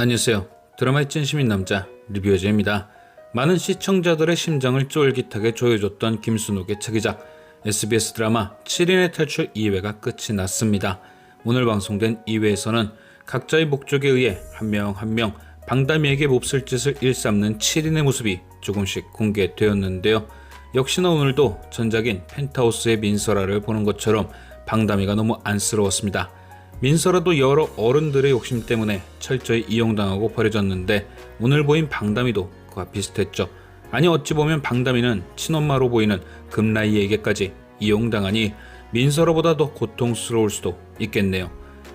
안녕하세요. 드라마의 찐시민 남자 리뷰어즈입니다. 많은 시청자들의 심장을 쫄깃하게 조여줬던 김순옥의 차기작 SBS 드라마 7인의 탈출 2회가 끝이 났습니다. 오늘 방송된 2회에서는 각자의 목적에 의해 한 명 한 명 방다미에게 몹쓸 짓을 일삼는 7인의 모습이 조금씩 공개되었는데요. 역시나 오늘도 전작인 펜트하우스의 민설아를 보는 것처럼 방다미가 너무 안쓰러웠습니다. 민설아도 여러 어른들의 욕심 때문에 철저히 이용당하고 버려졌는데 오늘 보인 방다미도 그와 비슷했죠. 아니 어찌 보면 방다미는 친엄마로 보이는 금라이에게까지 이용당하니 민설아보다 더 고통스러울 수도 있겠네요.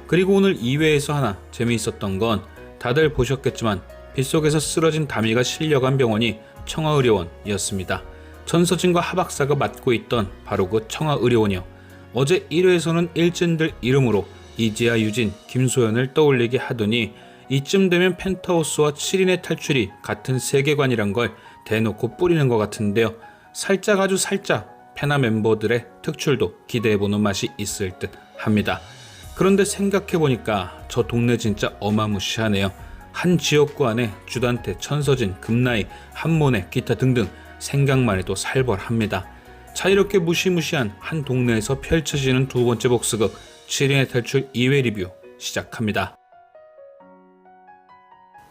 그리고 오늘 2회에서 하나 재미있었던 건 다들 보셨겠지만 빗속에서 쓰러진 다미가 실려간 병원이 청아의료원이었습니다. 천서진과 하박사가 맡고 있던 바로 그 청아의료원이요. 어제 1회에서는 일진들 이름으로 이지아, 유진, 김소연을 떠올리게 하더니 이쯤 되면 펜트하우스와 7인의 탈출이 같은 세계관이란 걸 대놓고 뿌리는 것 같은데요. 살짝 아주 살짝 페나 멤버들의 특출도 기대해보는 맛이 있을 듯 합니다. 그런데 생각해보니까 저 동네 진짜 어마무시하네요. 한 지역구 안에 주단태, 천서진, 금나이, 한모네, 기타 등등 생각만 해도 살벌합니다. 자, 이렇게 무시무시한 한 동네에서 펼쳐지는 두 번째 복수극 7인의 탈출 2회 리뷰 시작합니다.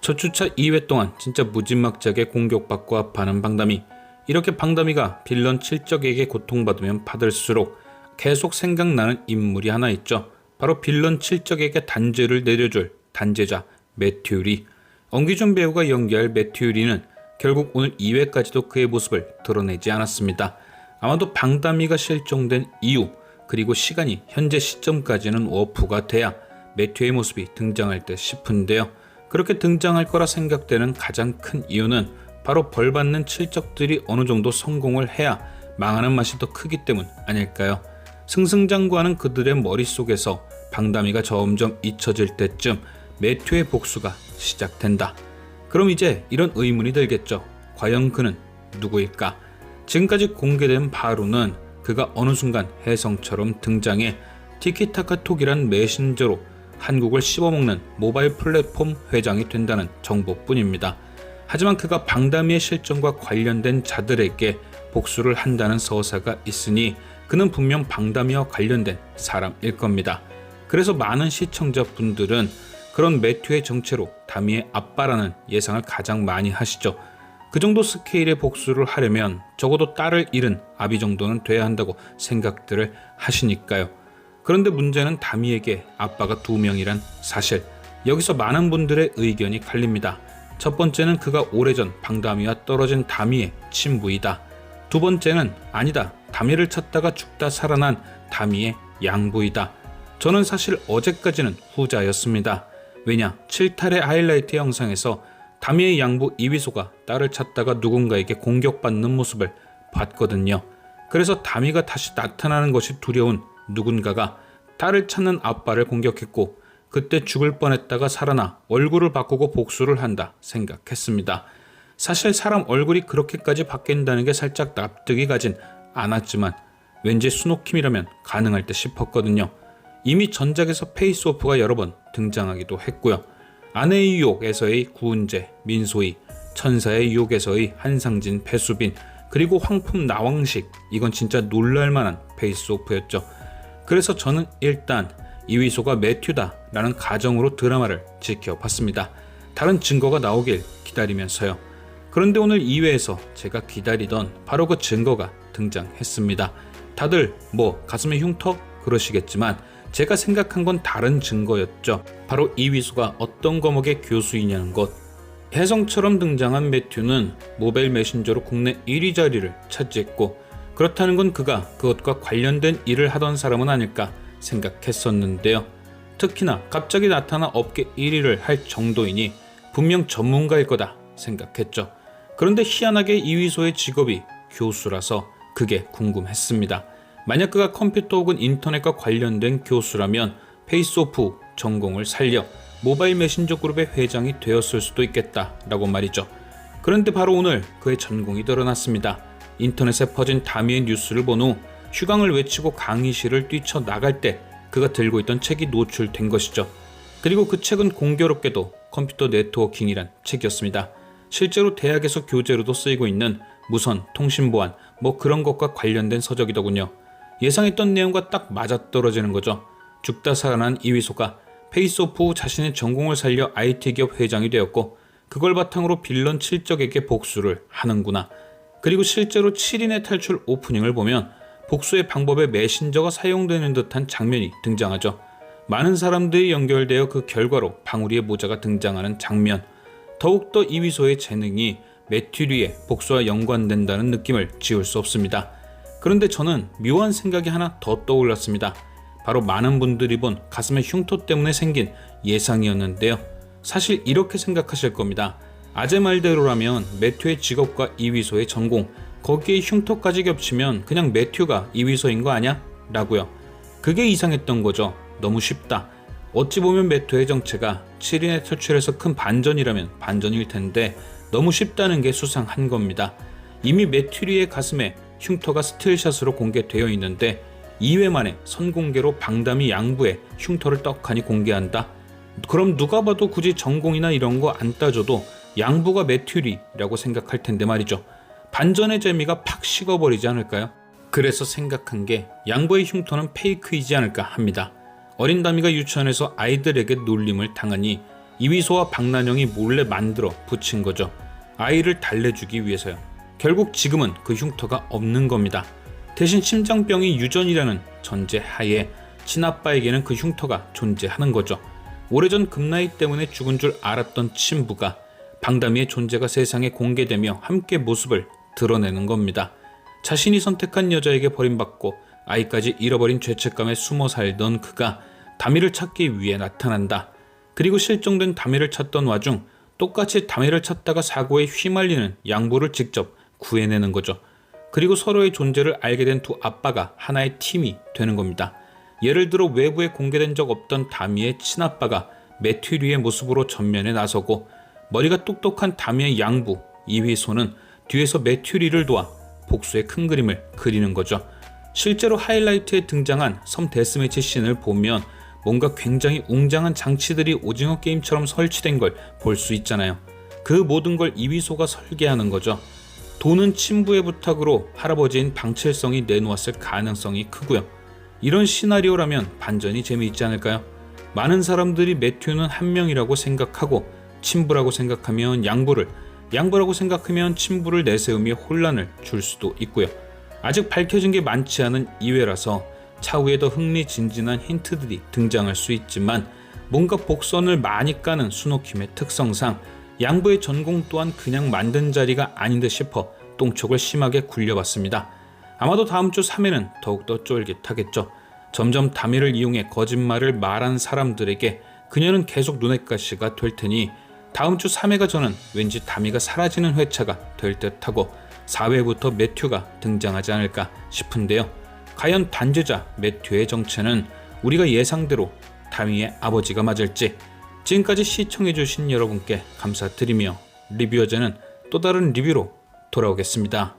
첫 주차 2회 동안 진짜 무지막지하게 공격받고 아파하는 방다미. 이렇게 방다미가 빌런 칠적에게 고통받으면 받을수록 계속 생각나는 인물이 하나 있죠. 바로 빌런 칠적에게 단죄를 내려줄 단죄자 매튜리. 엄기준 배우가 연기할 매튜리는 결국 오늘 2회까지도 그의 모습을 드러내지 않았습니다. 아마도 방다미가 실종된 이유 그리고 시간이 현재 시점까지는 워프가 돼야 매튜의 모습이 등장할 듯 싶은데요. 그렇게 등장할 거라 생각되는 가장 큰 이유는 바로 벌받는 칠적들이 어느 정도 성공을 해야 망하는 맛이 더 크기 때문 아닐까요? 승승장구하는 그들의 머릿속에서 방다미가 점점 잊혀질 때쯤 매튜의 복수가 시작된다. 그럼 이제 이런 의문이 들겠죠. 과연 그는 누구일까? 지금까지 공개된 바로는 그가 어느 순간 혜성처럼 등장해 티키타카톡이란 메신저로 한국을 씹어먹는 모바일 플랫폼 회장이 된다는 정보뿐입니다. 하지만 그가 방다미의 실종과 관련된 자들에게 복수를 한다는 서사가 있으니 그는 분명 방다미와 관련된 사람일 겁니다. 그래서 많은 시청자분들은 그런 매튜의 정체로 다미의 아빠라는 예상을 가장 많이 하시죠. 그 정도 스케일의 복수를 하려면 적어도 딸을 잃은 아비 정도는 돼야 한다고 생각들을 하시니까요. 그런데 문제는 다미에게 아빠가 2명이란 사실. 여기서 많은 분들의 의견이 갈립니다. 첫 번째는 그가 오래전 방다미와 떨어진 다미의 친부이다. 두 번째는 아니다. 다미를 찾다가 죽다 살아난 다미의 양부이다. 저는 사실 어제까지는 후자였습니다. 왜냐? 7탈의 하이라이트 영상에서 다미의 양부 이위소가 딸을 찾다가 누군가에게 공격받는 모습을 봤거든요. 그래서 다미가 다시 나타나는 것이 두려운 누군가가 딸을 찾는 아빠를 공격했고 그때 죽을 뻔했다가 살아나 얼굴을 바꾸고 복수를 한다 생각했습니다. 사실 사람 얼굴이 그렇게까지 바뀐다는 게 살짝 납득이 가진 않았지만 왠지 순옥킴이라면 가능할 듯 싶었거든요. 이미 전작에서 페이스오프가 여러 번 등장하기도 했고요. 아내의 유혹에서의 구은재, 민소희, 천사의 유혹에서의 한상진, 배수빈, 그리고 황품 나왕식, 이건 진짜 놀랄만한 페이스오프였죠. 그래서 저는 일단 이위소가 매튜다 라는 가정으로 드라마를 지켜봤습니다. 다른 증거가 나오길 기다리면서요. 그런데 오늘 2회에서 제가 기다리던 바로 그 증거가 등장했습니다. 다들 뭐 가슴에 흉터? 그러시겠지만 제가 생각한 건 다른 증거였죠. 바로 이위소가 어떤 과목의 교수이냐는 것. 혜성처럼 등장한 매튜는 모바일 메신저로 국내 1위 자리를 차지했고 그렇다는 건 그가 그것과 관련된 일을 하던 사람은 아닐까 생각했었는데요. 특히나 갑자기 나타나 업계 1위를 할 정도이니 분명 전문가일 거다 생각했죠. 그런데 희한하게 이위소의 직업이 교수라서 그게 궁금했습니다. 만약 그가 컴퓨터 혹은 인터넷과 관련된 교수라면 페이스오프 전공을 살려 모바일 메신저 그룹의 회장이 되었을 수도 있겠다라고 말이죠. 그런데 바로 오늘 그의 전공이 드러났습니다. 인터넷에 퍼진 다미의 뉴스를 본 후 휴강을 외치고 강의실을 뛰쳐나갈 때 그가 들고 있던 책이 노출된 것이죠. 그리고 그 책은 공교롭게도 컴퓨터 네트워킹이란 책이었습니다. 실제로 대학에서 교재로도 쓰이고 있는 무선, 통신보안 그런 것과 관련된 서적이더군요. 예상했던 내용과 딱 맞아떨어지는 거죠. 죽다 살아난 이위소가 페이스오프 후 자신의 전공을 살려 IT 기업 회장이 되었고 그걸 바탕으로 빌런 칠적에게 복수를 하는구나. 그리고 실제로 7인의 탈출 오프닝을 보면 복수의 방법에 메신저가 사용되는 듯한 장면이 등장하죠. 많은 사람들이 연결되어 그 결과로 방울이의 모자가 등장하는 장면. 더욱더 이위소의 재능이 매튜리의 복수와 연관된다는 느낌을 지울 수 없습니다. 그런데 저는 묘한 생각이 하나 더 떠올랐습니다. 바로 많은 분들이 본 가슴의 흉터 때문에 생긴 예상이었는데요. 사실 이렇게 생각하실 겁니다. 아재 말대로라면 매튜의 직업과 이위소의 전공, 거기에 흉터까지 겹치면 그냥 매튜가 이위소인 거 아냐? 라고요. 그게 이상했던 거죠. 너무 쉽다. 어찌 보면 매튜의 정체가 7인의 탈출에서 큰 반전이라면 반전일 텐데 너무 쉽다는 게 수상한 겁니다. 이미 매튜리의 가슴에 흉터가 스틸샷으로 공개되어 있는데 2회 만에 선공개로 방담이 양부에 흉터를 떡하니 공개한다? 그럼 누가 봐도 굳이 전공이나 이런 거 안 따져도 양부가 매튜리라고 생각할 텐데 말이죠. 반전의 재미가 팍 식어버리지 않을까요? 그래서 생각한 게 양부의 흉터는 페이크이지 않을까 합니다. 어린 다미가 유치원에서 아이들에게 놀림을 당하니 이위소와 박난영이 몰래 만들어 붙인 거죠. 아이를 달래주기 위해서요. 결국 지금은 그 흉터가 없는 겁니다. 대신 심장병이 유전이라는 전제 하에 친아빠에게는 그 흉터가 존재하는 거죠. 오래전 금나이 때문에 죽은 줄 알았던 친부가 방담이의 존재가 세상에 공개되며 함께 모습을 드러내는 겁니다. 자신이 선택한 여자에게 버림받고 아이까지 잃어버린 죄책감에 숨어 살던 그가 다미를 찾기 위해 나타난다. 그리고 실종된 다미를 찾던 와중 똑같이 다미를 찾다가 사고에 휘말리는 양부를 직접 구해내는 거죠. 그리고 서로의 존재를 알게 된 두 아빠가 하나의 팀이 되는 겁니다. 예를 들어 외부에 공개된 적 없던 다미의 친아빠가 매튜리의 모습으로 전면에 나서고 머리가 똑똑한 다미의 양부 이휘소는 뒤에서 매튜리를 도와 복수의 큰 그림을 그리는 거죠. 실제로 하이라이트에 등장한 섬 데스매치 씬을 보면 뭔가 굉장히 웅장한 장치들이 오징어 게임처럼 설치된 걸 볼 수 있잖아요. 그 모든 걸 이휘소가 설계하는 거죠. 돈은 친부의 부탁으로 할아버지인 방칠성이 내놓았을 가능성이 크고요. 이런 시나리오라면 반전이 재미있지 않을까요? 많은 사람들이 매튜는 한 명이라고 생각하고 친부라고 생각하면 양부라고 생각하면 친부를 내세우며 혼란을 줄 수도 있고요. 아직 밝혀진 게 많지 않은 이외라서 차후에 더 흥미진진한 힌트들이 등장할 수 있지만 뭔가 복선을 많이 까는 수노킴의 특성상 양부의 전공 또한 그냥 만든 자리가 아닌 듯 싶어 똥촉을 심하게 굴려봤습니다. 아마도 다음 주 3회는 더욱더 쫄깃하겠죠. 점점 다미를 이용해 거짓말을 말한 사람들에게 그녀는 계속 눈엣가시가 될 테니 다음 주 3회가 저는 왠지 다미가 사라지는 회차가 될 듯하고 4회부터 매튜가 등장하지 않을까 싶은데요. 과연 단죄자 매튜의 정체는 우리가 예상대로 다미의 아버지가 맞을지. 지금까지 시청해주신 여러분께 감사드리며 리뷰어제는 또 다른 리뷰로 돌아오겠습니다.